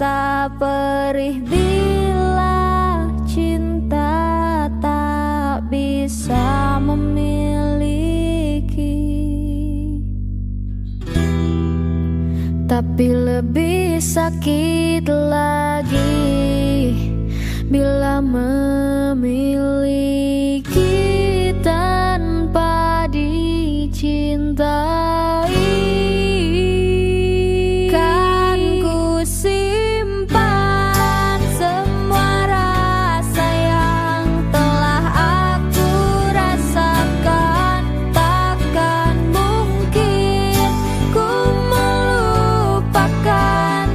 Rasa perih bila cinta tak bisa memiliki, tapi lebih sakit lagi bila memiliki tanpa dicintai. Kan ku simpan semua rasa yang telah aku rasakan. Takkan mungkin ku melupakan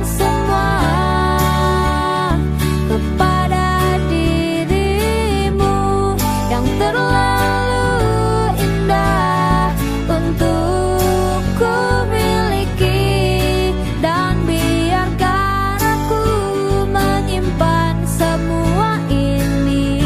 semua kepada dirimu yang terlalu indah untuk ku miliki. Dan biarkan aku menyimpan semua ini.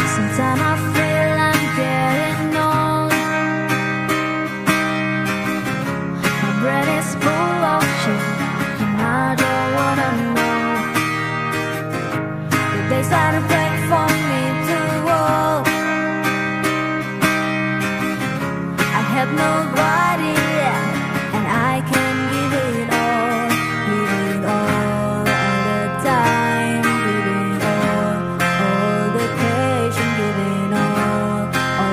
Sometimes I feel I'm getting old. My brain is full of shit and I don't wanna know. The days are bad for me to walk. I have nobody and I can give it all the time, give it all the passion, give it all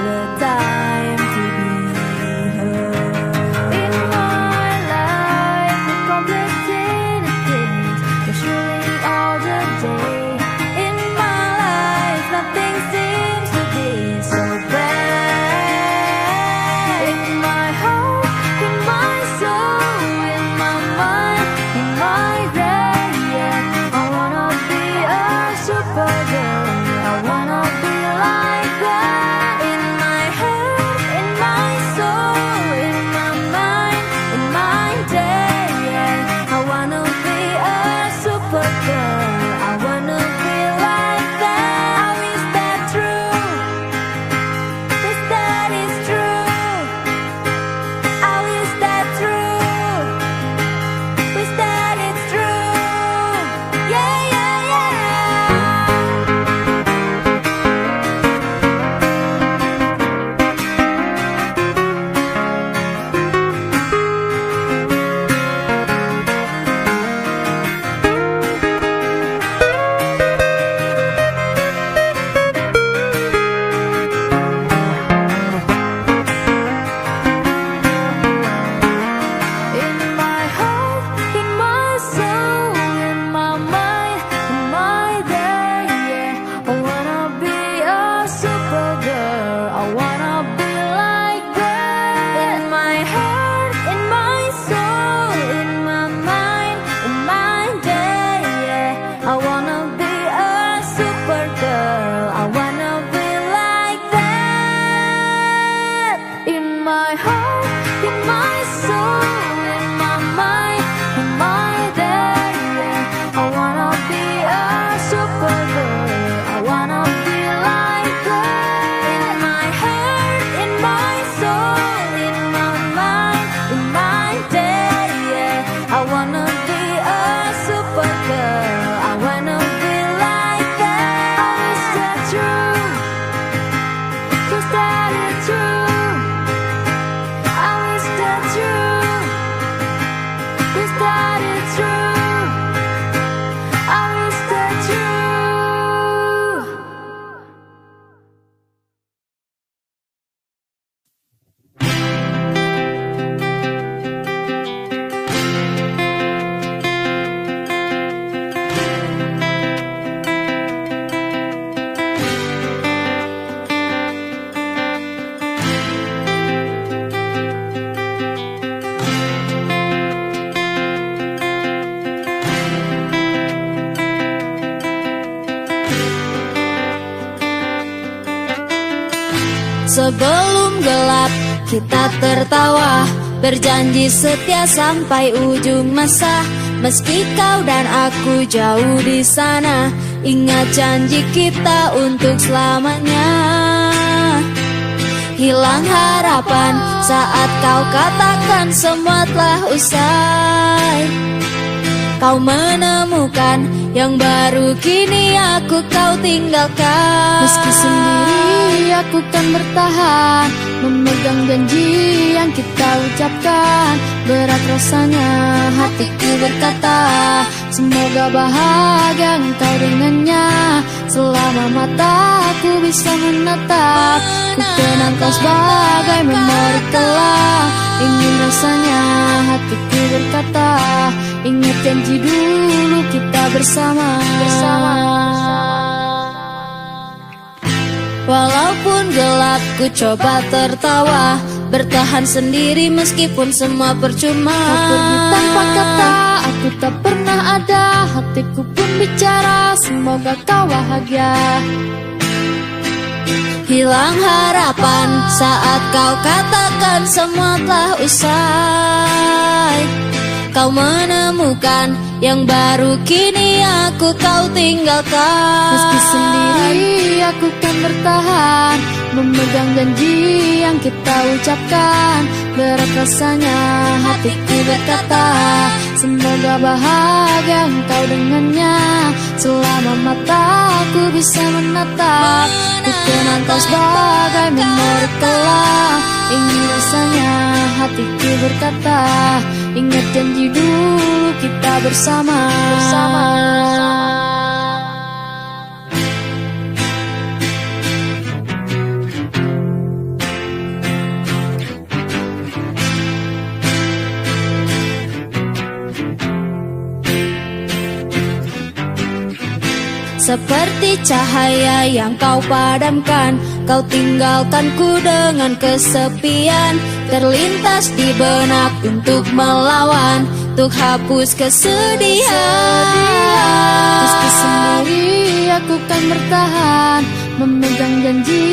the time to be her. In my life, the complicated things, it's really all the day. In my life, nothing seems to be so bad. In my heart, in my soul, in my mind, in my day, yeah. I wanna be a supergirl. I wanna be like that. In my head, in my soul, in my mind, in my day, yeah. I wanna be a supergirl. I wanna be like that. I wish that true. Wish that is true. I wish that true. Wish that it's true. Yeah, yeah, yeah. sebelum gelap kita tertawa, berjanji setia sampai ujung masa. Meski kau dan aku jauh di sana, ingat janji kita untuk selamanya. Hilang harapan saat kau katakan semua telah usai. Kau menemukan yang baru, kini aku kau tinggalkan. Meski sendiri aku kan bertahan, memegang janji yang kita ucapkan. Berat rasanya hatiku berkata, semoga bahagia engkau dengannya. Selama mataku bisa menatap, ku kenang kau sebagai memori kelam. Ingin rasanya hatiku berkata, ingat janji dulu kita bersama. Walaupun gelap ku coba tertawa, bertahan sendiri meskipun semua percuma. Kau pergi tanpa kata, aku tak pernah ada. Hatiku pun bicara, semoga kau bahagia. Hilang harapan saat kau katakan semua telah usai. Kau menemukan yang baru, kini aku kau tinggalkan. Meski sendiri aku kan bertahan, memegang janji yang kita ucapkan. Berat rasanya hatiku berkata, semoga bahagia engkau dengannya. Selama mataku bisa menatap, ku kenang kau sebagai memori kelam. Ingin rasanya hatiku berkata, ingat janji dulu kita bersama. Seperti cahaya yang kau padamkan, kau tinggalkanku dengan kesepian. Terlintas di benak untuk melawan, untuk hapus kesedihan. Meski sendiri aku kan bertahan, memegang janji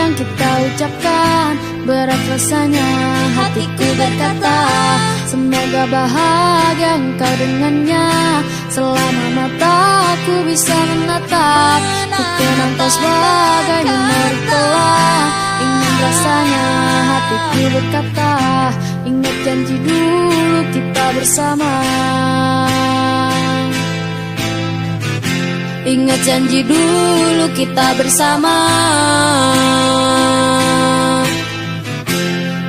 yang kita ucapkan. Berat rasanya hatiku berkata, semoga bahagia engkau dengannya. Selama mataku bisa menatap, ku kenang kau sebagai memori kelam. Ingin rasanya hatiku berkata, ingat janji dulu kita bersama. Ingat janji dulu kita bersama.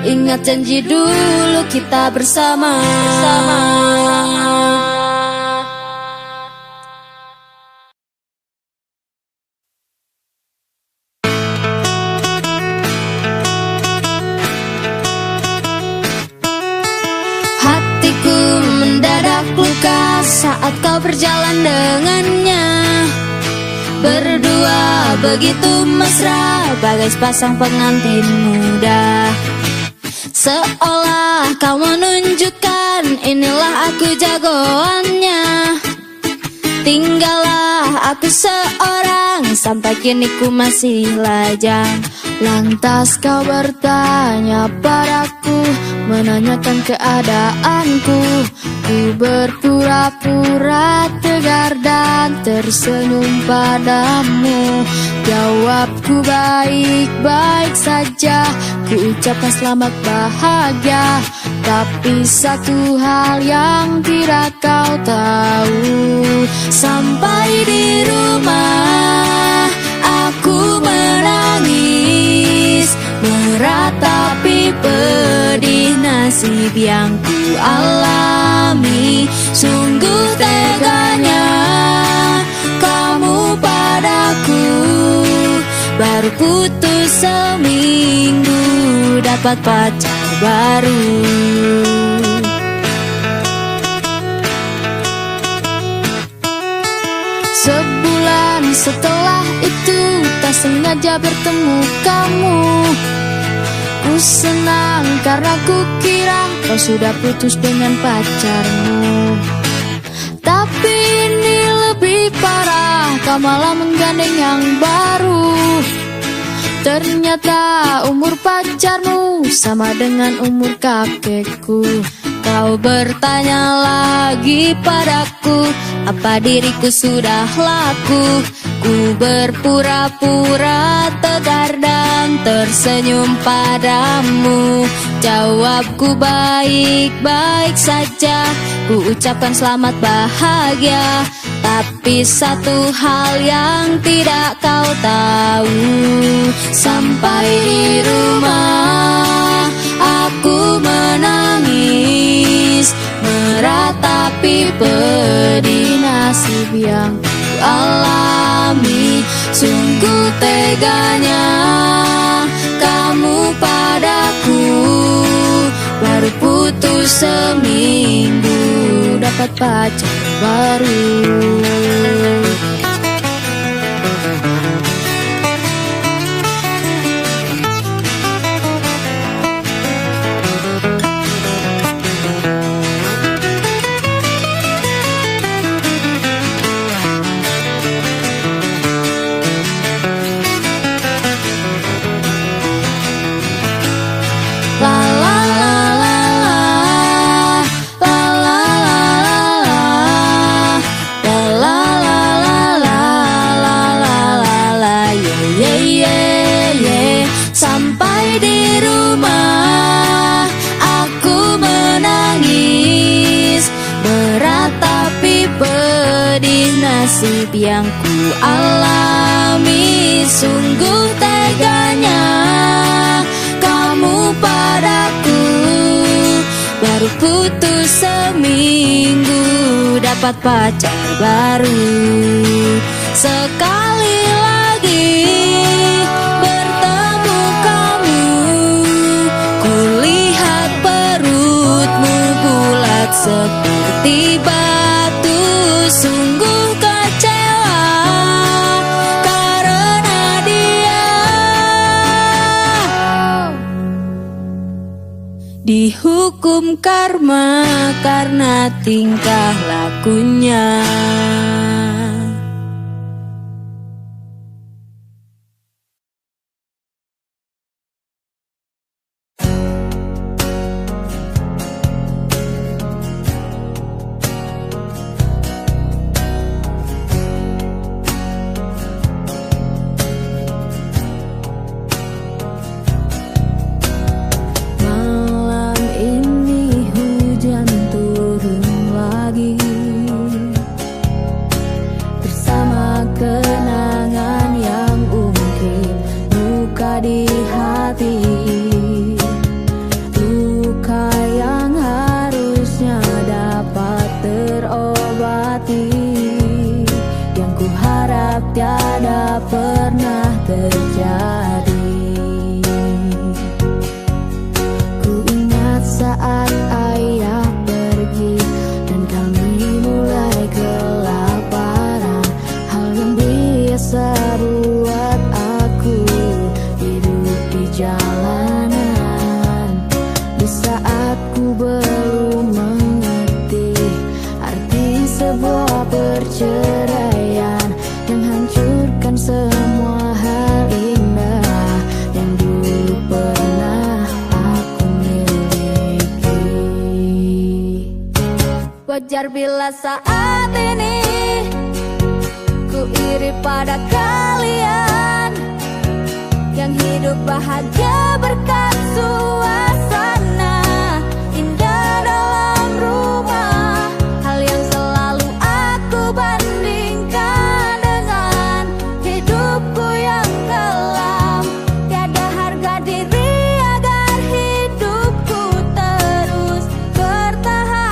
Ingat janji dulu kita bersama. Hatiku mendadak luka saat kau berjalan dengannya. Berdua begitu mesra, bagai sepasang pengantin muda. Seolah kau menunjukkan, inilah aku jagoannya. Tinggallah aku seorang, sampai kini ku masih lajang. Lantas kau bertanya padaku, menanyakan keadaanku. Ku berpura-pura tegar dan tersenyum padamu. Jawabku baik-baik saja, ku ucapkan selamat bahagia. Tapi satu hal yang tidak kau tahu, sampai di rumah aku menangis, meratapi pedih nasib yang ku alami. Sungguh teganya kamu padaku, baru putus seminggu dapat pacar baru. Sebulan setelah itu tak sengaja bertemu kamu. Ku senang karena ku kira kau sudah putus dengan pacarmu. Tapi ini lebih parah, kau malah menggandeng yang baru. Ternyata umur pacarmu sama dengan umur kakekku. Kau bertanya lagi padaku, apa diriku sudah laku? Ku berpura-pura tegar dan tersenyum padamu. Jawabku baik-baik saja, ku ucapkan selamat bahagia. Tapi satu hal yang tidak kau tahu, sampai di rumah aku menangis, meratapi pedih nasib yang ku alami. Sungguh teganya kamu padaku, baru putus seminggu dapat pacar baru. Sampai di rumah aku menangis, meratapi pedih nasib yang ku alami. Sungguh teganya kamu padaku, baru putus seminggu dapat pacar baru. Sekali lagi bertemu kamu, kulihat perutmu bulat seperti batu. Sungguh kecewa karena dia dihukum karma karena tingkah lakunya. Di hati, luka yang harusnya dapat terobati, yang ku harap tiada pernah terjadi. Ku ingat saat ayah pergi dan kami mulai kelaparan, hal yang biasa buat aku jalanan. Di saat ku belum mengerti arti sebuah perceraian yang hancurkan semua hal indah yang dulu pernah aku miliki. Wajar bila saat ini ku iri pada kalian yang hidup bahagia berkat suasana indah dalam rumah. Hal yang selalu aku bandingkan dengan hidupku yang kelam. Tiada harga diri agar hidupku terus bertahan.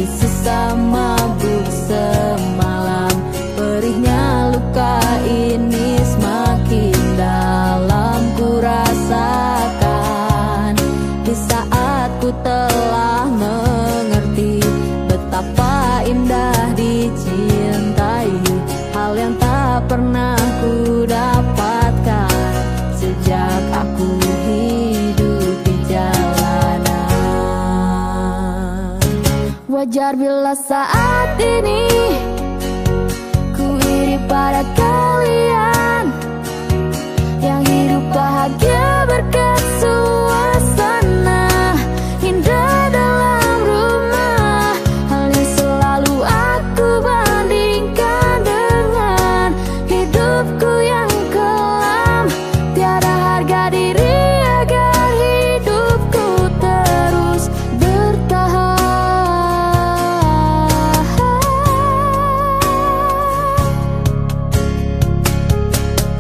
dari sisa mabuk semalam. Perihnya luka ini semakin dalam ku rasakan. Di saat ku telah mengerti betapa indah dicintai, hal yang tak pernah ku dapatkan sejak aku hidup di jalanan. Wajar bila saat ini ku iri pada kalian yang hidup bahagia berkat suasana indah dalam rumah. Hal yang selalu aku bandingkan dengan hidupku yang kelam. Tiada harga diri agar hidupku terus bertahan.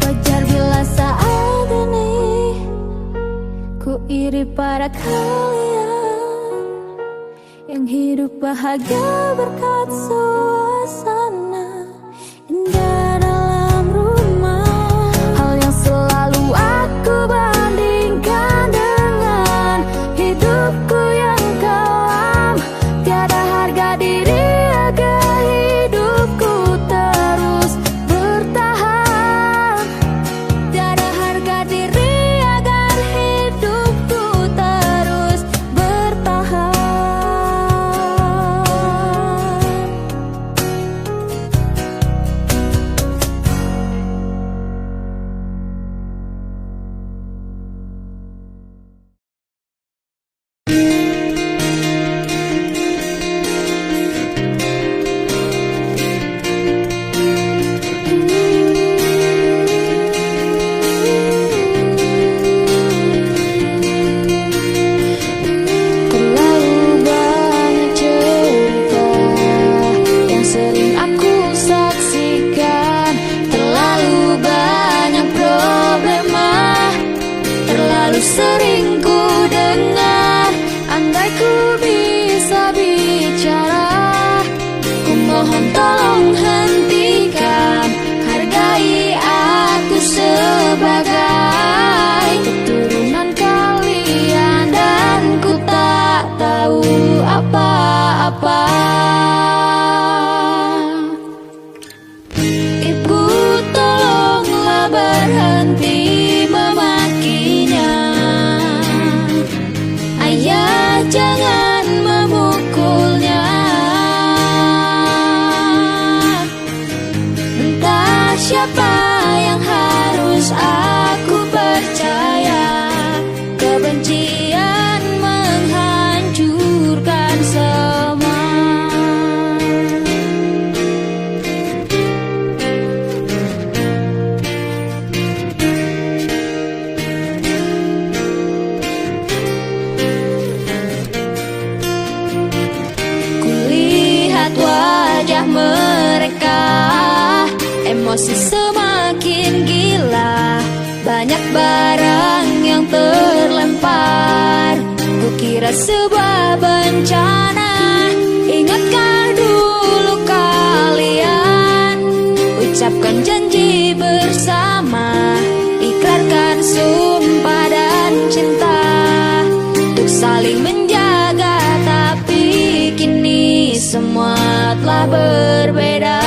Wajar bila saat ini ku iri pada kalian yang hidup bahagia berkat suasana indah dalam rumah. Hal yang selalu aku bandingkan dengan hidupku yang kelam. Tiada harga diri agar hidupku terus bertahan. Tiada harga diri agar hidupku terus bertahan. Terlalu banyak cerita yang sering aku saksikan, terlalu banyak problema, terlalu sering ku dengar. Andai ku bisa bicara, ku mohon tolong hentikan. Hargai aku sebagai keturunan kalian, dan ku tak tahu apa-apa. Ibu, tolonglah berhenti memakinya. Ayah, jangan memukulnya. Entah siapa yang harus aku percaya. Kebencian menghancurkan semua. Kulihat wajah mereka, emosi semakin gila. Banyak barang yang terlempar, kukira sebuah bencana. Ingatkah dulu kalian ucapkan janji bersama, ikrarkan sumpah dan cinta untuk saling menjaga. Tapi kini semua telah berbeda.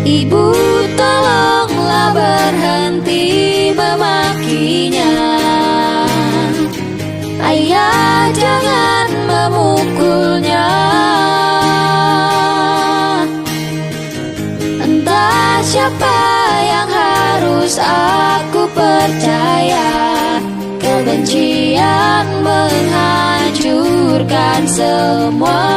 Ibu, tolonglah berhenti memakinya. Ayah, jangan memukulnya. Entah siapa yang harus aku percaya. Kebencian menghancurkan semua.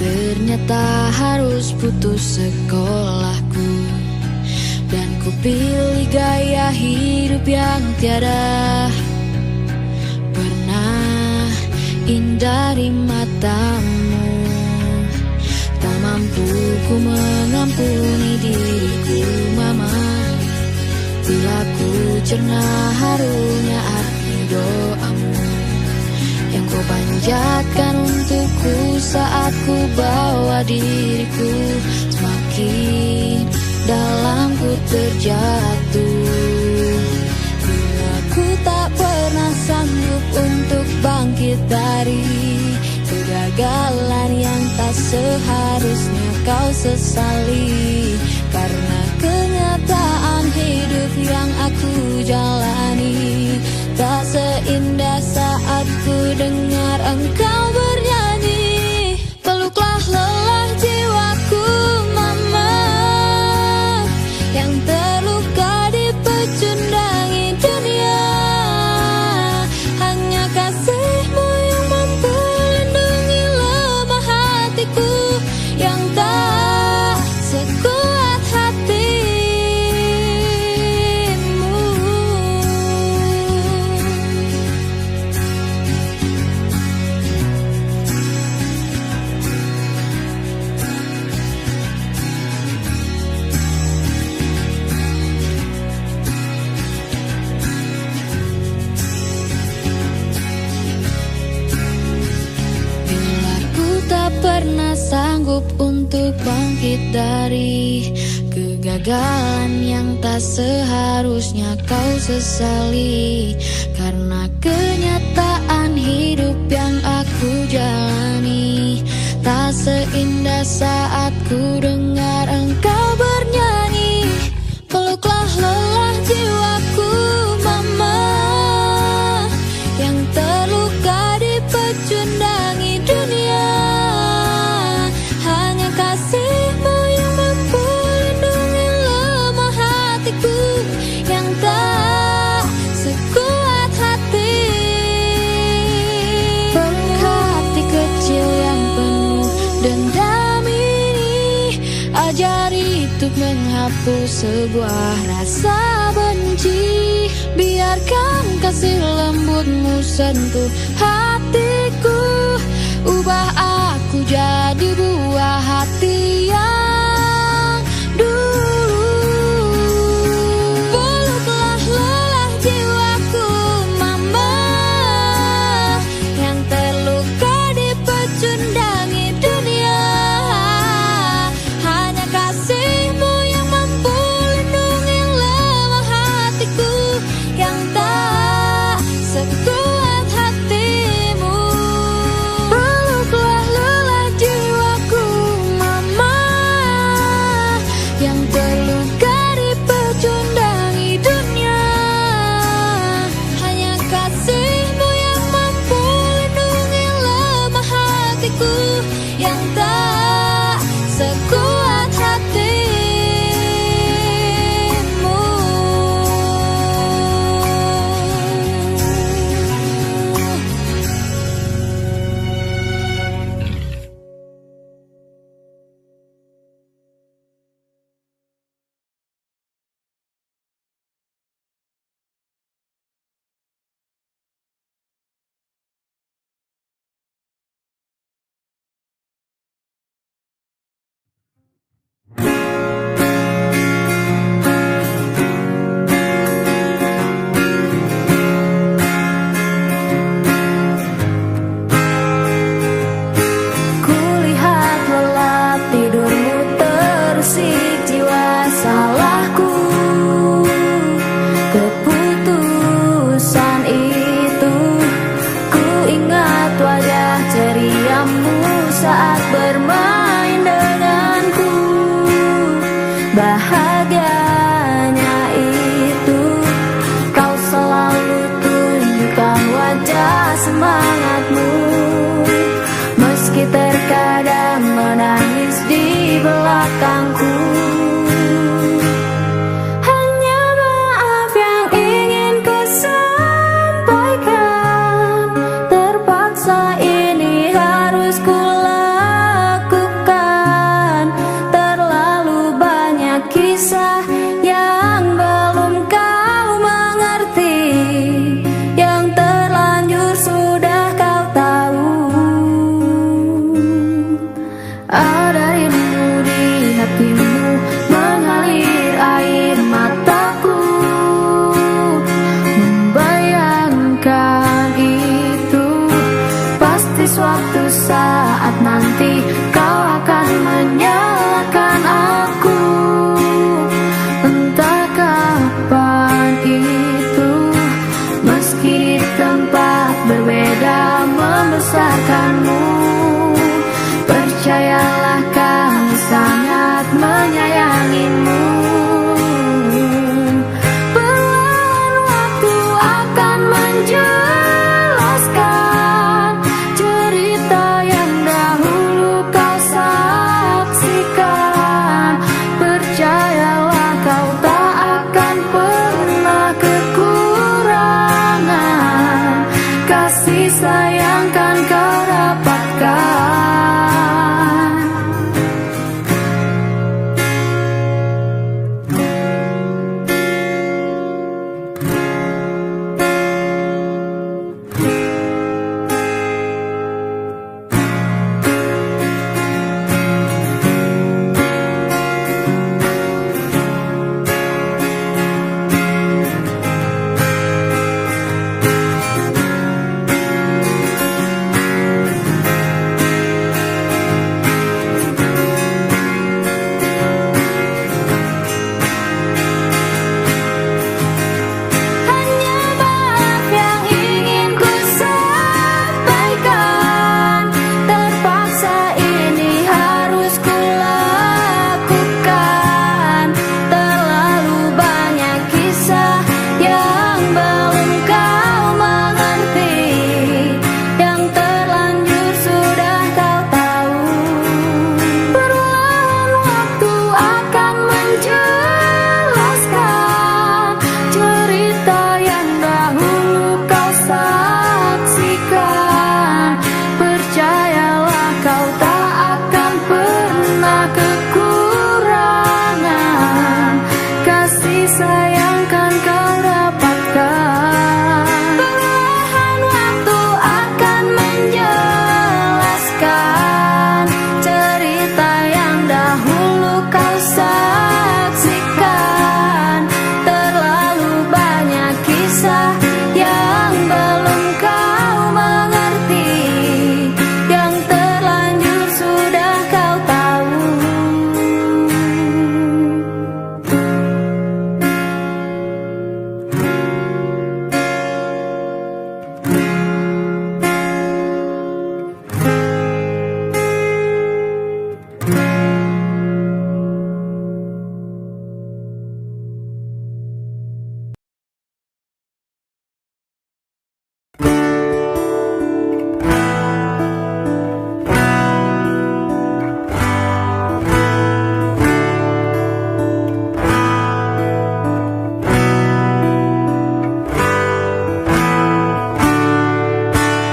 ternyata harus putus sekolahku. Dan ku pilih gaya hidup yang tiada pernah indah di matamu. Tak mampu ku mengampuni diriku, mama, bila ku cerna harunya arti doamu yang kau panjatkan untukku saat ku bawa diriku semakin dalam ku terjatuh. Bila ku tak pernah sanggup untuk bangkit dari kegagalan yang tak seharusnya kau sesali, karena kenyataan hidup yang aku jalani tak seindah saat ku dengar engkau bernyanyi. Peluklah lelah jiwaku, mama, yang terluka dipecundangi dunia. Hanya kasihmu yang mampu lindungi lemah hatiku yang tak sekuat hatimu. Bila ku tak pernah sanggup untuk bangkit dari kegagalan yang tak seharusnya kau sesali, karena kenyataan hidup yang aku jalani tak seindah saat ku dengar engkau bernyanyi. Peluklah lelah jiwaku, mama, yang terluka dipecundangi dunia. Hanya kasihmu yang mampu lindungi lemah hatiku yang tak sekuat hati. Hati kecil yang penuh dendam ini, ajari untuk menghapus sebuah rasa benci. Biarkan kasih lembutmu sentuh hatiku, ubah aku jadi buah hati yang dulu. Peluklah lelah jiwaku, mama, yang terluka dipecundangi dunia. Hanya kasihmu yang mampu lindungi lemah hatiku yang tak sekuat hatimu. Peluklah lelah jiwaku, mama, yang terluka dipecundangi dunia. Hanya kasihmu yang mampu lindungi lemah hatiku yang tak sekuat hatimu. Kulihat lelah tidurmu terusik jiwa, salahku keputusan itu. Ku ingat wajah ceriamu saat bermain denganku. Bahagianya itu kau selalu tunjukkan wajah semangatmu, meski terkadang menangis di belakangku. Hanya maaf yang ingin ku sampaikan, terpaksa ini harus ku lakukan. percayalah kami sangat menyayangimu. Perlahan waktu akan menjelaskan cerita yang dahulu kau saksikan. Percayalah kau tak akan pernah kekurangan kasih sayang kan kau dapatkan.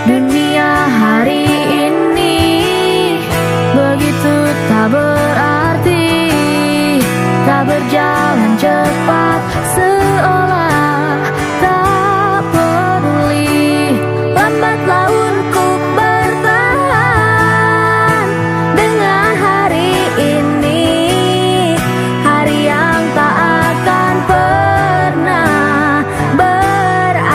Dunia hari ini begitu tak berarti, tak berjalan cepat seolah tak peduli. Lambatlah untuk bertahan dengan hari ini, hari yang tak akan pernah berakhir.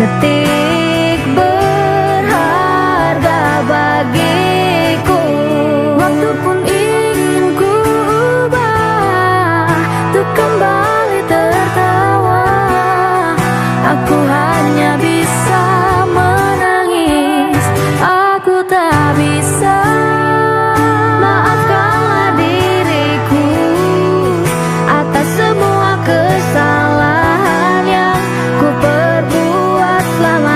detik berharga bagiku. Waktu pun ingin ku ubah untuk kembali tertawa. Aku hanya bisa menangis, aku tak bisa. Maafkanlah diriku atas semua kesalahan yang ku perbuat selama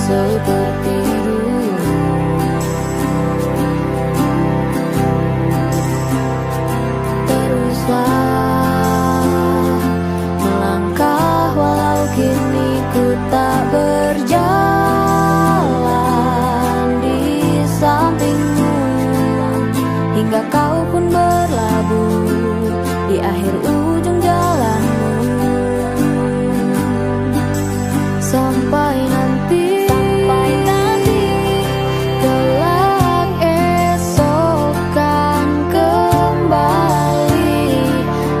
seperti dulu. Teruslah melangkah walau kini ku tak berjalan di sampingmu, hingga kau pun berlabuh di akhir ujung jalanmu. Sampai nanti kelak esok kan kembali.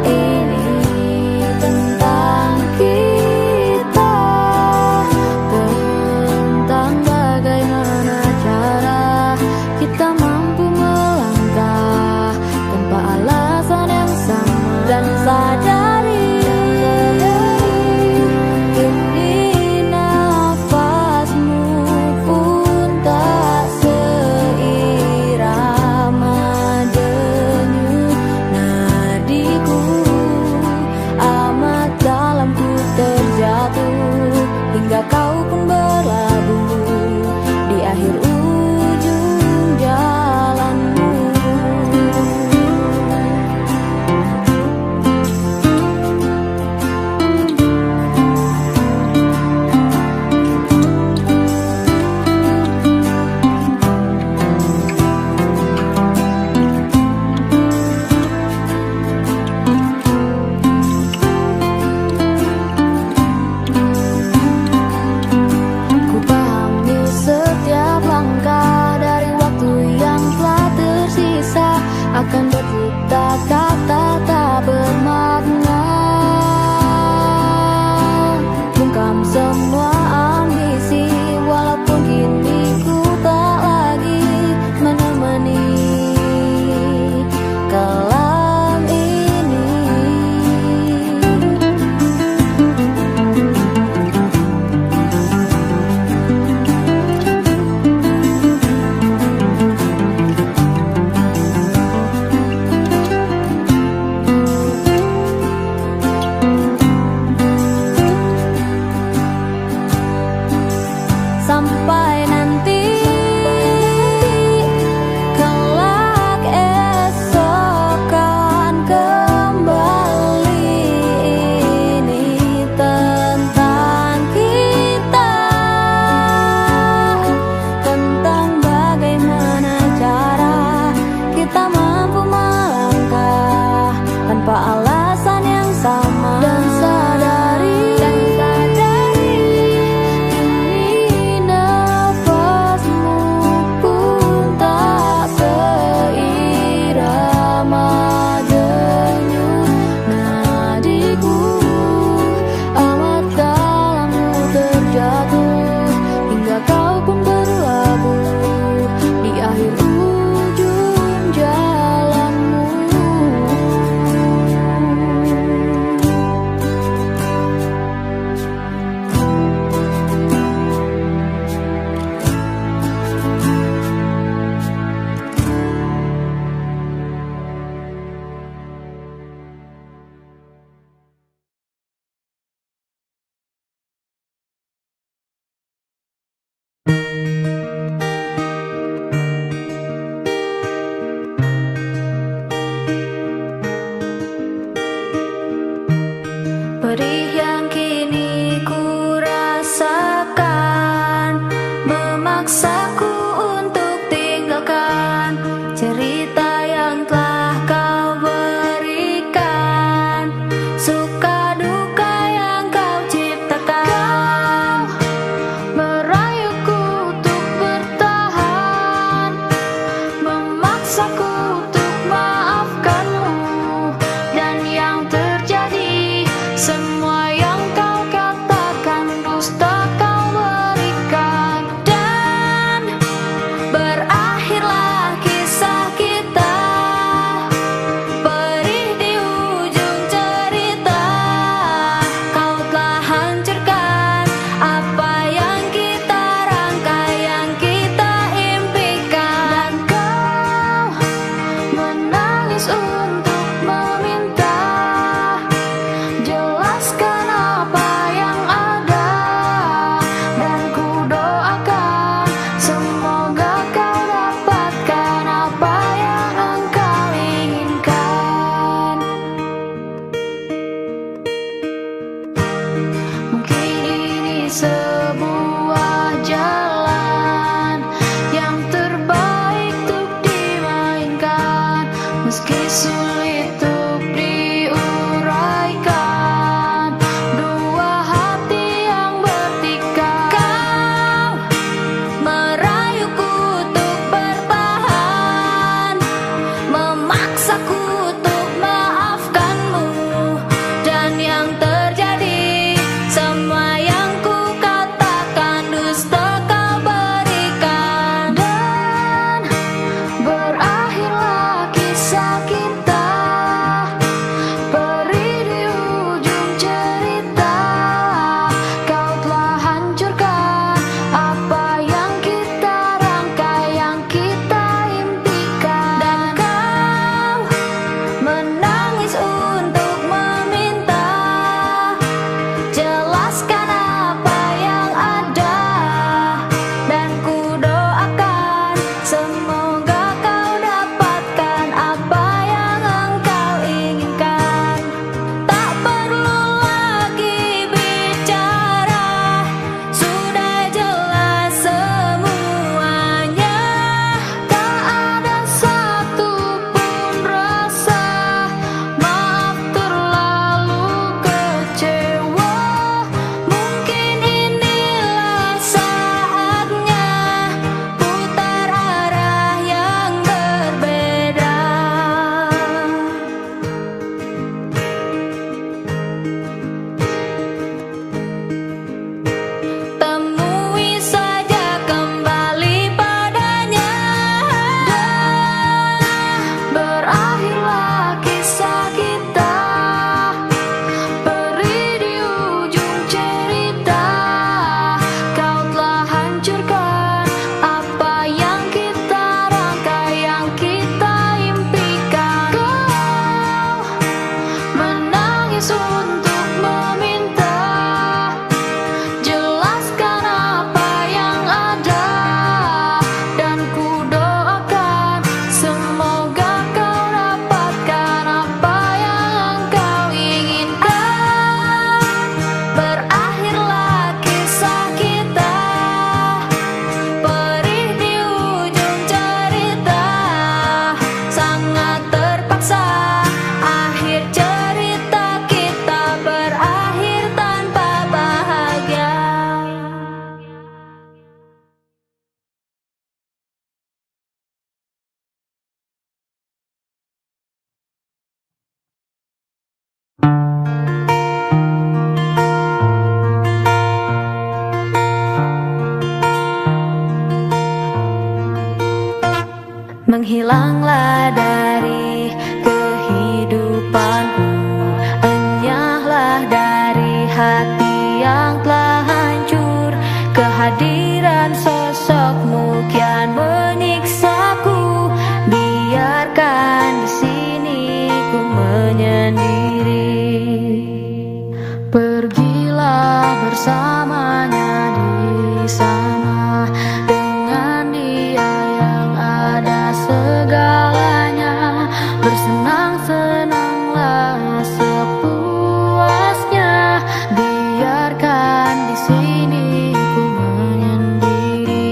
Ini tentang kita, tentang bagaimana cara kita mampu melangkah tanpa alasan yang sama. Dan sadari kini nafasmu pun tak seirama denyut nadiku. Amat dalam ku terjatuh, hingga kau pun berlabuh di akhir ujung jalanmu. Ku pahami setiap langkah Menghilanglah dari kehidupanku, enyahlah dari hati yang telah hancur. Kehadiran sosokmu kian menyiksaku, biarkan di sini ku menyendiri. Pergilah bersamanya di sana, dengan dia yang ada segalanya. Bersenang-senanglah sepuasnya, biarkan di sini ku menyendiri.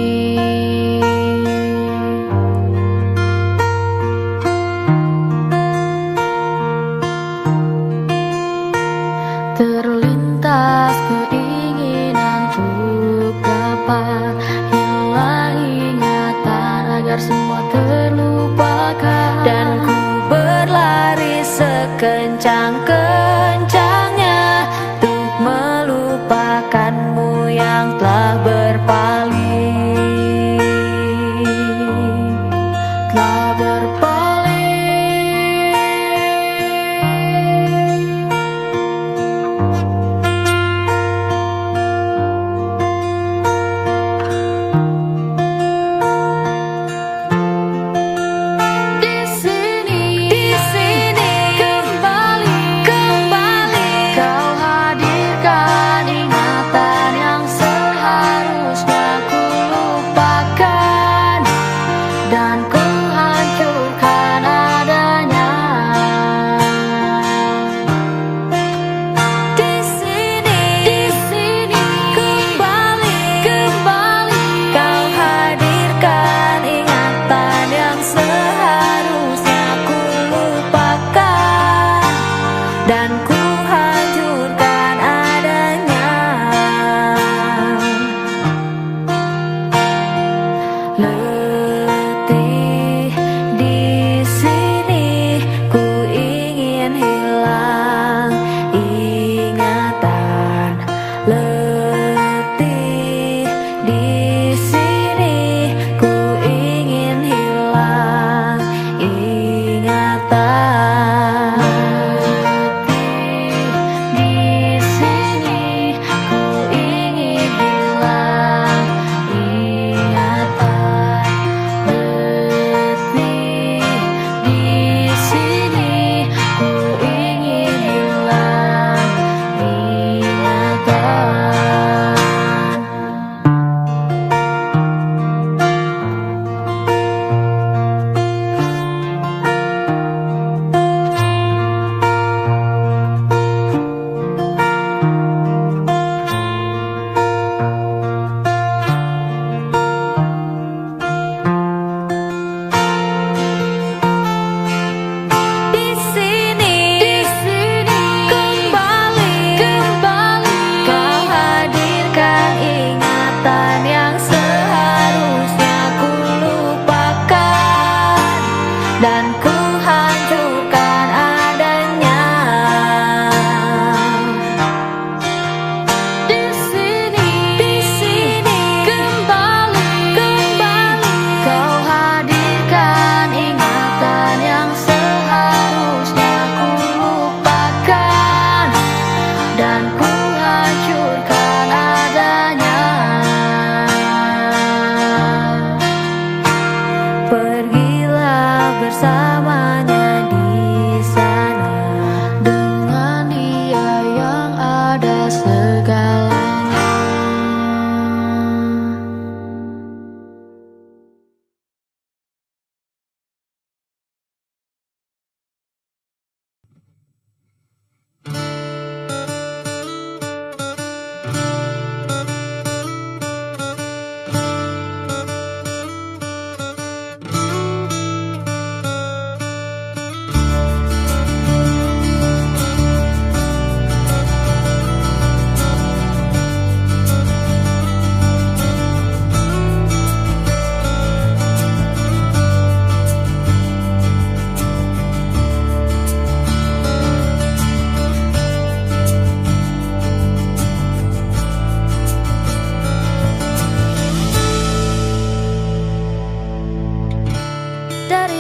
Terlintas keinginan untuk dapat hilang ingatan agar semua terlupakan, dan ku berlari sekencang-kencangnya untuk melupakanmu yang telah berpaling, telah berpaling. Kau hadirkan ingatan yang seharusnya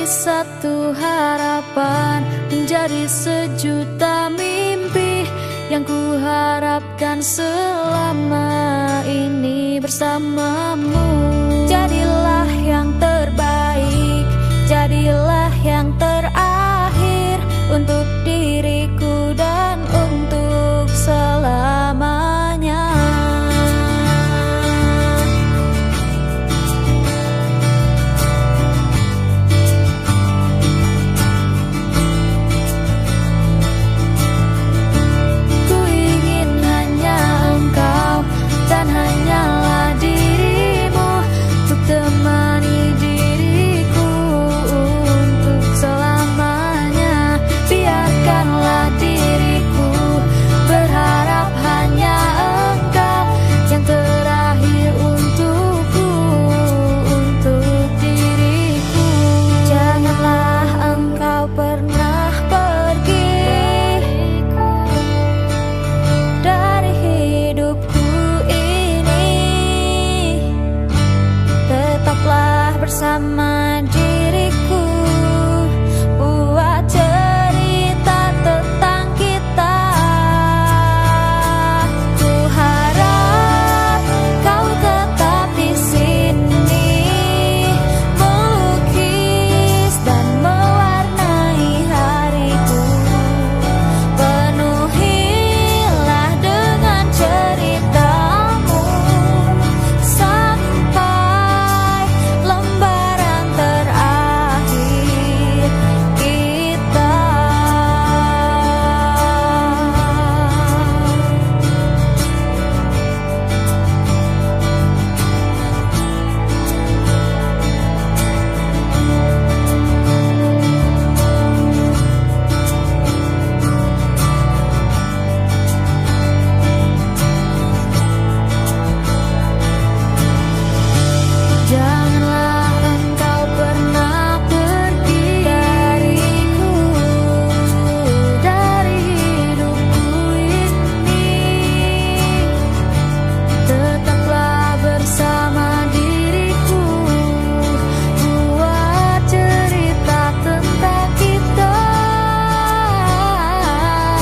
satu harapan, menjadi sejuta mimpi yang kuharapkan selama ini bersamamu. Jadilah yang terbaik, jadilah yang terakhir untuk diriku dan untuk selamanya. Ku ingin hanya engkau dan hanyalah dirimu untuk temani diriku untuk selamanya. Biarkanlah diriku berharap hanya engkau yang terakhir untukku, untuk diriku. Janganlah engkau pernah pergi dari hidupku ini. Tetaplah bersama diriku, buat cerita tentang kita. Ku harap kau tetap di sini, melukis dan mewarnai hariku. Penuhilah dengan ceritamu sampai lembaran terakhir kita. Janganlah engkau pernah pergi dariku, dari hidupku ini. Tetaplah bersama diriku, buat cerita tentang kita.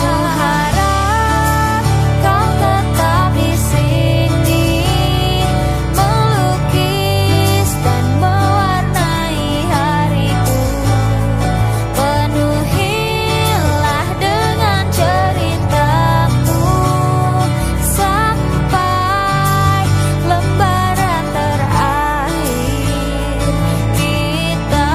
Ku harap kau tetap di sini, melukis dan mewarnai hariku. Penuhilah dengan ceritamu sampai lembaran terakhir kita.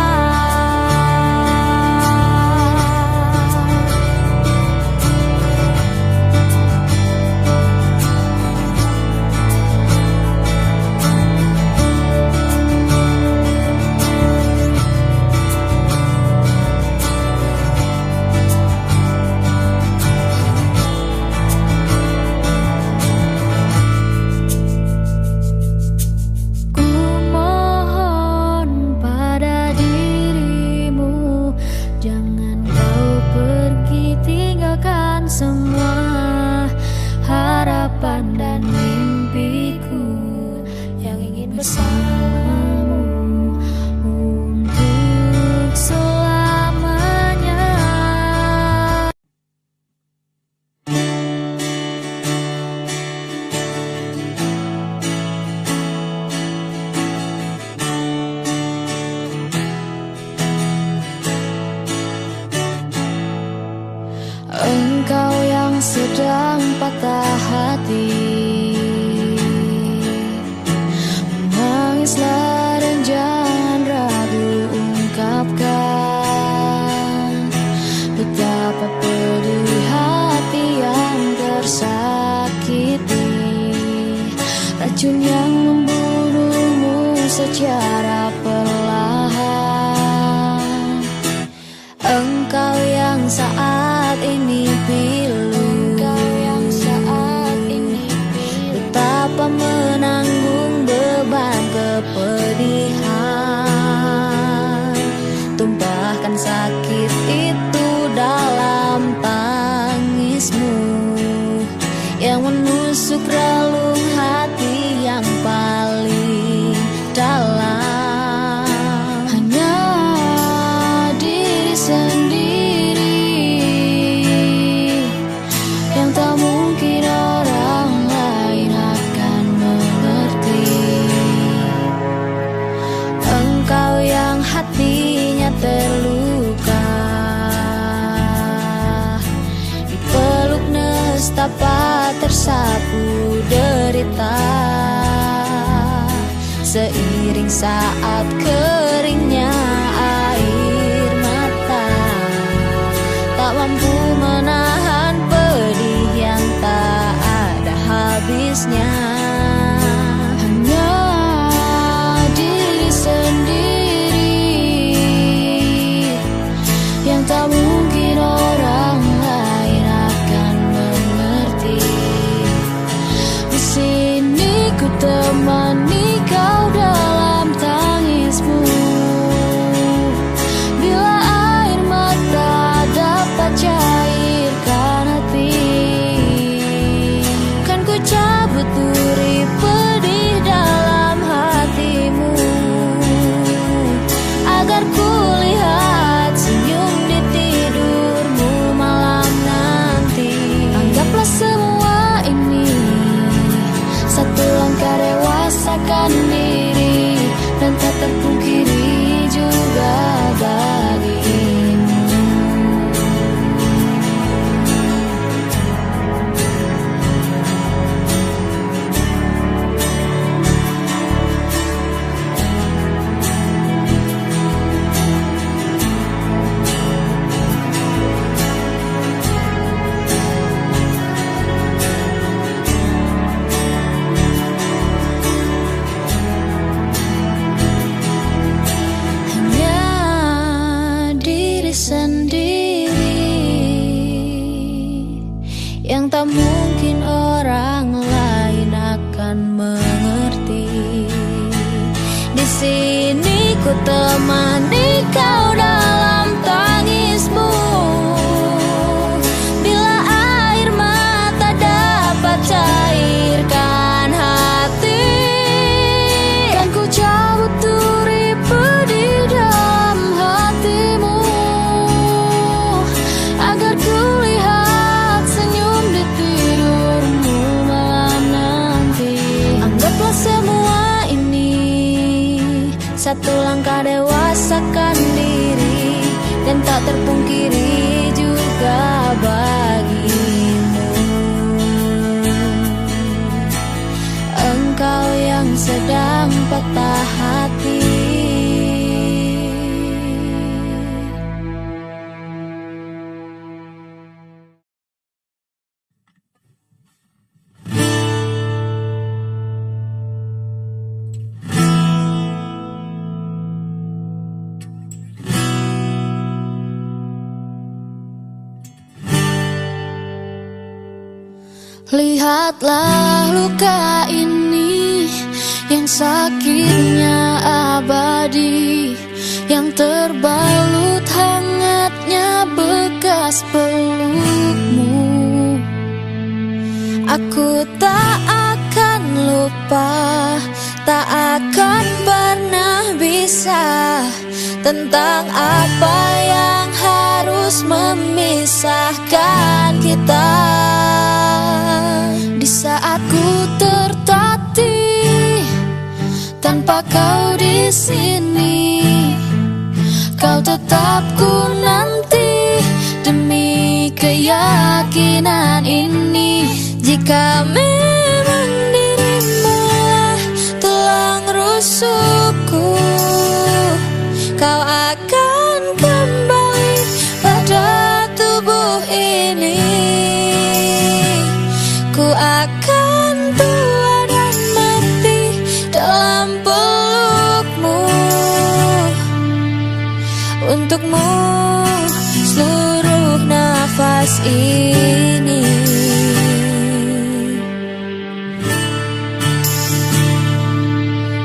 Ku mohon pada dirimu, jangan kau pergi, tinggalkan semua harapan dan mimpiku yang ingin bersamamu untuk selamanya. Engkau yang sedang patah hati, menangislah dan jangan ragu ungkapkan betapa pedih hati yang tersakiti. Racun yang membunuhmu secara perlahan. Engkau yang saat ini pilu, betapa menanggung beban kepedihan. Tumpahkan sakit itu dalam tangismu yang menusuk relung hati yang paling dalam. seiring saat keringnya air mata, tak mampu menahan pedih yang tak ada habisnya. Hanya diri sendiri yang tak mungkin orang lain akan mengerti. Di sini ku temani kau dalam tangismu, bila air mata dapat cairkan hati. Kan ku cabut duri pedih dalam hatimu, agar ku lihat senyum di tidurmu malam nanti. Anggaplah semua ini satu langkah dewasakan diri, dan tak terpungkiri juga bagimu. Yang tak mungkin orang lain akan mengerti. Di sini ku temani kau dalam tangismu, bila air mata dapat cairkan hati. Kan ku cabut duri pedih dalam hatimu, agar ku lihat senyum di tidurmu malam nanti. Anggaplah semua ini satu langkah dewasakan diri, dan tak terpungkiri juga bagimu. Engkau yang sedang patah hati. Lihatlah luka ini yang sakitnya abadi, yang terbalut hangatnya bekas pelukmu. Aku tak akan lupa, tak akan pernah bisa, tentang apa yang harus memisahkan kita. Di saat ku tertatih tanpa kau di sini, kau tetap ku nanti demi keyakinan ini. Jika memang dirimu tulang rusukku, kau akan kembali pada tubuh ini. Ku akan tua dan mati dalam pelukmu, untukmu seluruh nafas ini.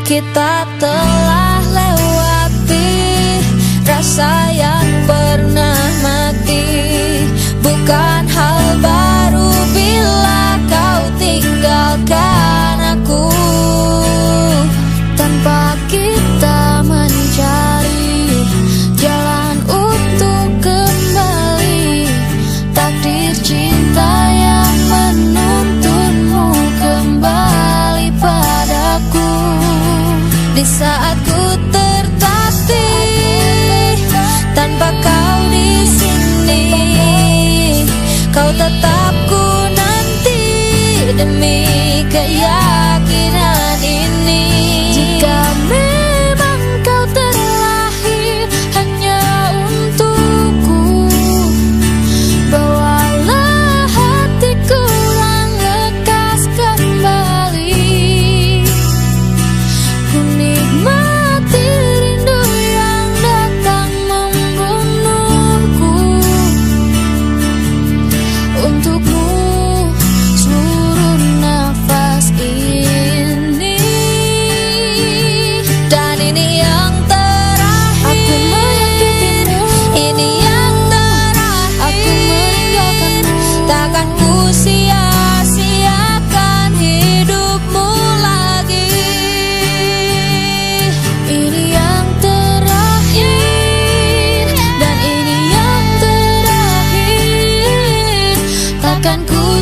Kita telah lewati rasa yang pernah mati, bukan hal baru bila kau tinggalkan aku. Tanpa kita mencari jalan untuk kembali, takdir cinta yang menuntunmu kembali padaku. Di saat ku tertatih tanpa kau di sini, kau tetap ku nanti demi keyakinan ini. Jika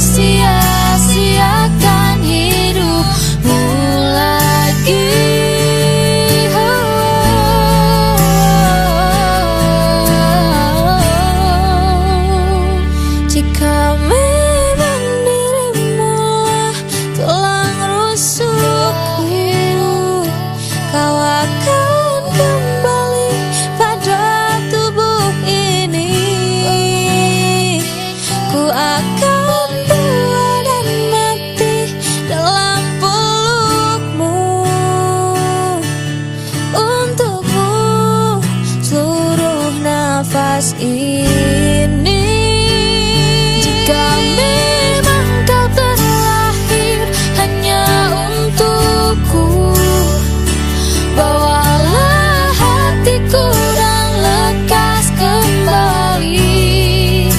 sia-siakan hidupmu lagi. Jika memang dirimu tulang rusukku, kau akan kembali pada tubuh ini. Ku akan tua dan mati dalam pelukmu. Untukmu seluruh nafas ini. Jika memang kau terlahir hanya untukku, bawalah hatiku dan lekas kembali.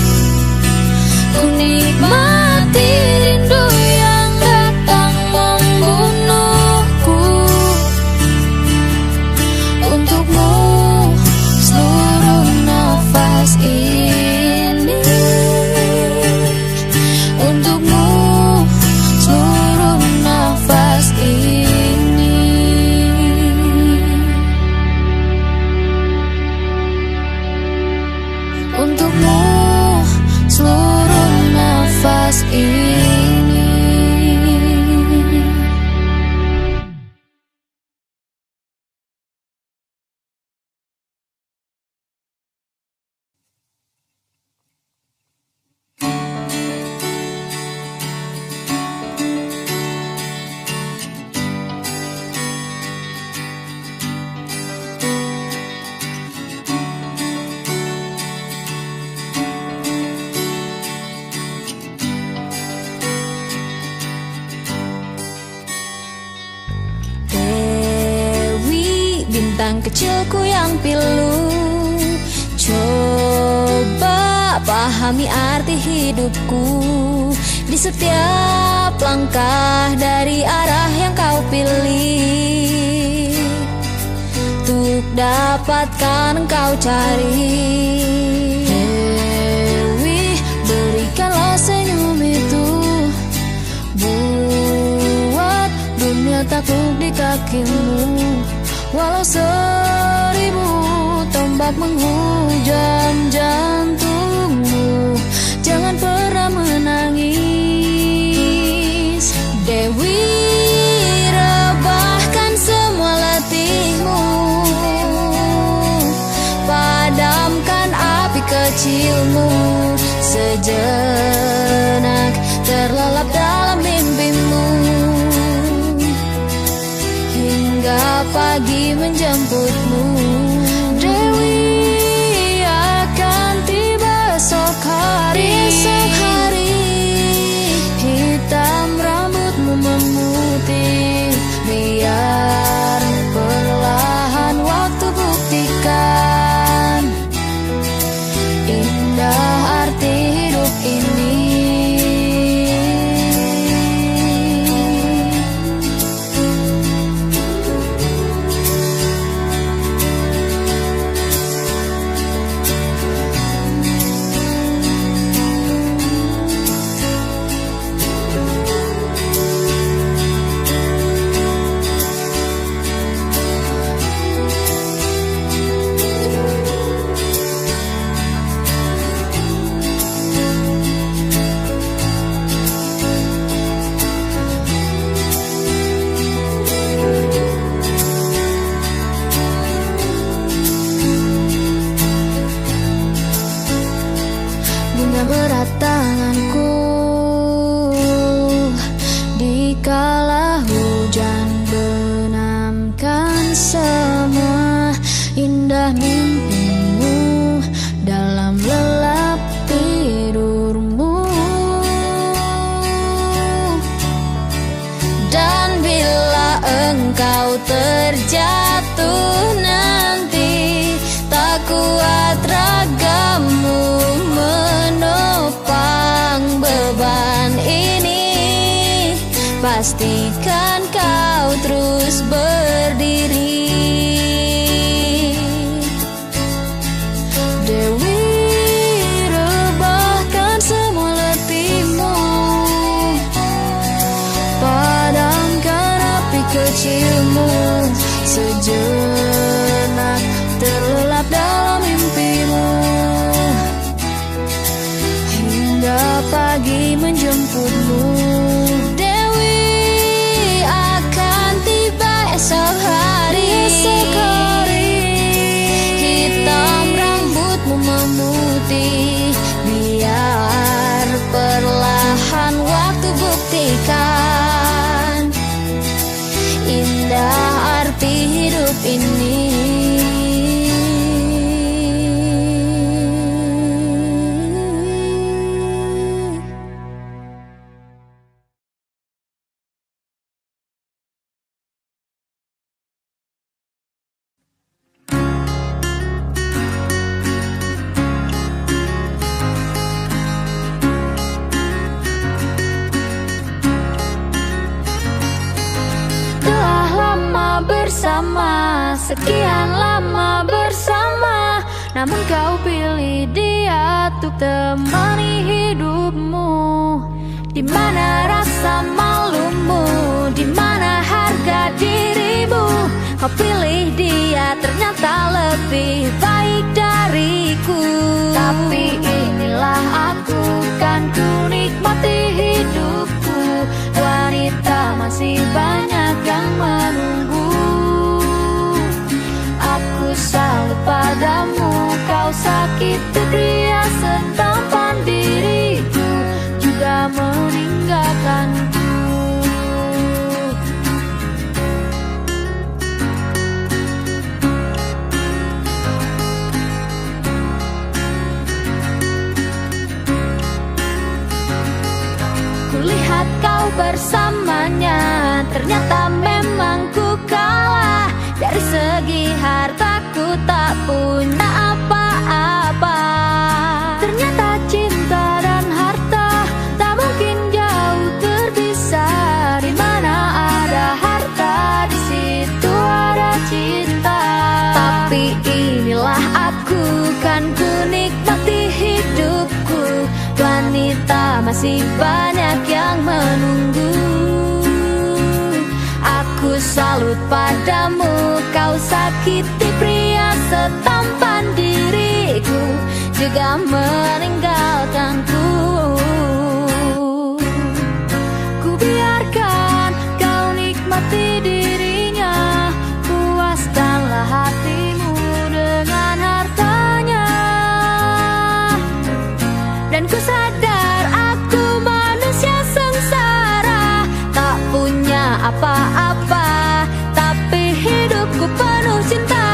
Ku nikmati rindu yang datang membunuhku. Untukmu seluruh nafas ini. Untukmu seluruh nafas ini. Untukmu seluruh nafas ini. Dewi, bintang kecilku yang pilu, coba pahami arti hidupku. Di setiap langkah dari arah yang kau pilih, untuk dapatkan engkau cari. Dewi, berikanlah senyum itu, buat dunia takluk di kakimu. Walau 1000 tombak menghujam jantungmu, jangan pernah menangis. Dewi, rebahkan semua letihmu, padamkan api kecilmu. Sejenak terlelap dalam mimpimu, hingga pagi menjemputmu. Dewi akan tiba esok hari. Hitam rambutmu memutih, biar perlahan waktu buktikan indah arti hidup ini. Bunga berat tanganku dikala hujan benamkan semua indah mimpimu dalam lelap tidurmu. Dan bila engkau terjatuh nanti, tak kuat ragamu menopang beban ini. Pastikan kau terus berdiri. Dewi, rebahkan semua letihmu, rindumu. Sejenak terlelap dalam mimpimu, hingga pagi menjemputmu. Dewi akan tiba esok hari, hitam rambutmu memutih. Biar perlahan waktu buktikan indah arti hidup ini. Sekian lama bersama, namun kau pilih dia untuk temani hidupmu. Di mana rasa malumu, di mana harga dirimu? Kau pilih dia, ternyata lebih baik dariku. Tapi inilah aku, kan ku nikmati hidupku. Wanita masih banyak yang menunggu. Aku salut padamu, kau sakiti pria setampan diriku, juga meninggalkanku. Kulihat kau bersamanya, ternyata memang ku kalah. Dari segi hartaku tak punya apa-apa. Ternyata cinta dan harta tak mungkin jauh terpisah. Di mana ada harta, di situ ada cinta. Tapi inilah aku, kan ku nikmati hidupku. Wanita masih banyak yang menunggu. Aku salut padamu, kau sakiti pria setampan diriku, juga meninggalkanku. Ku biarkan kau nikmati dirinya, puaskanlah hatimu dengan hartanya. Dan ku sadar aku manusia sengsara, tak punya apa-apa, tapi hidupku penuh cinta.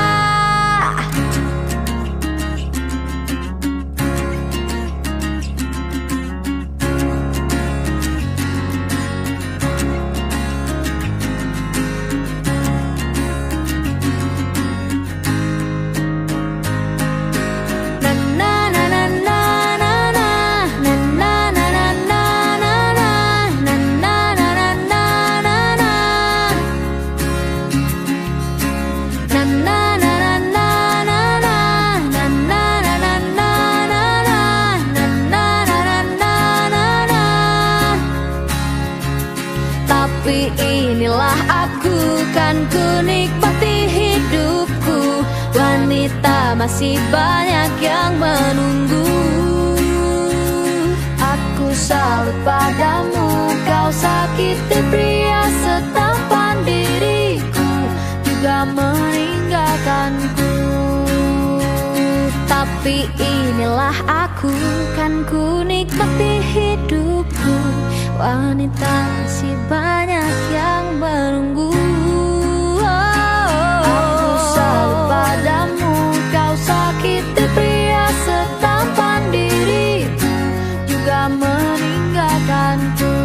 Tapi inilah aku, kan ku nikmati hidupku. Wanita masih banyak yang menunggu. Aku salut padamu, kau sakiti pria setampan diriku, juga meninggalkanku. Tapi inilah aku, kan ku nikmati hidupku. Wanita masih banyak yang menunggu. Aku salut padamu, kau sakiti pria setampan diriku, juga meninggalkanku.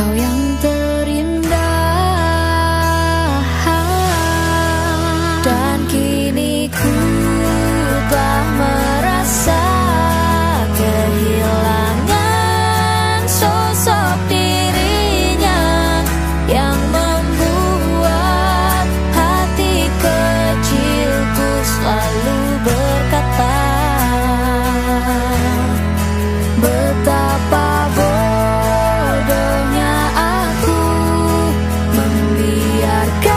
kau yang terindah. Dan kini ku telah merasa kehilangan sosok dirinya yang membuat hati kecilku selalu berkata, betapa bodohnya aku membiarkan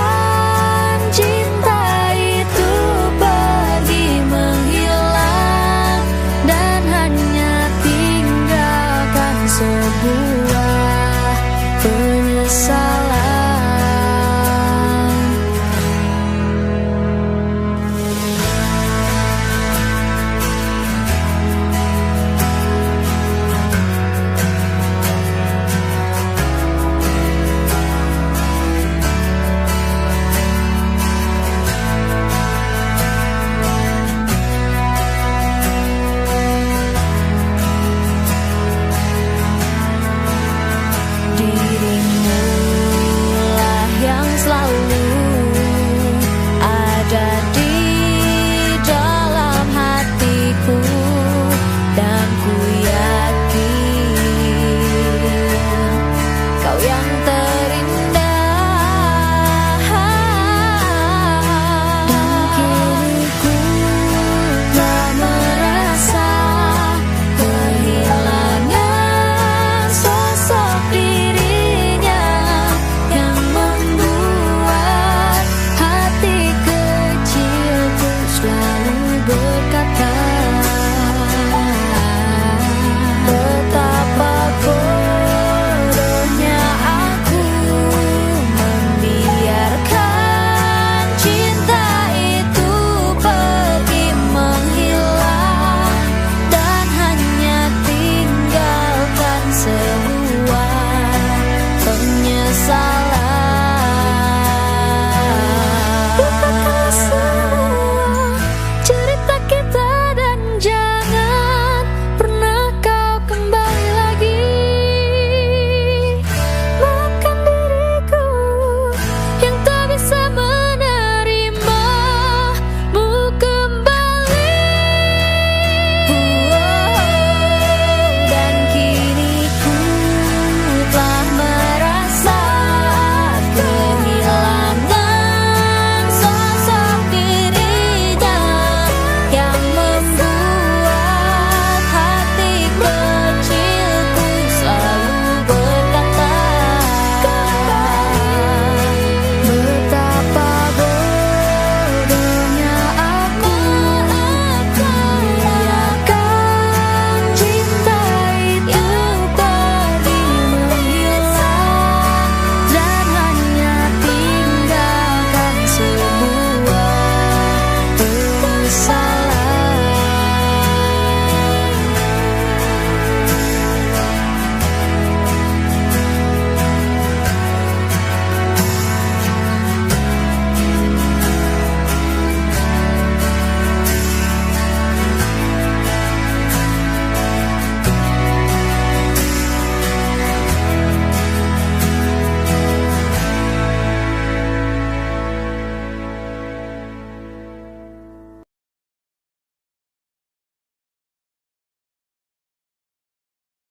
cinta itu pergi menghilang dan hanya tinggalkan sebuah penyesalan.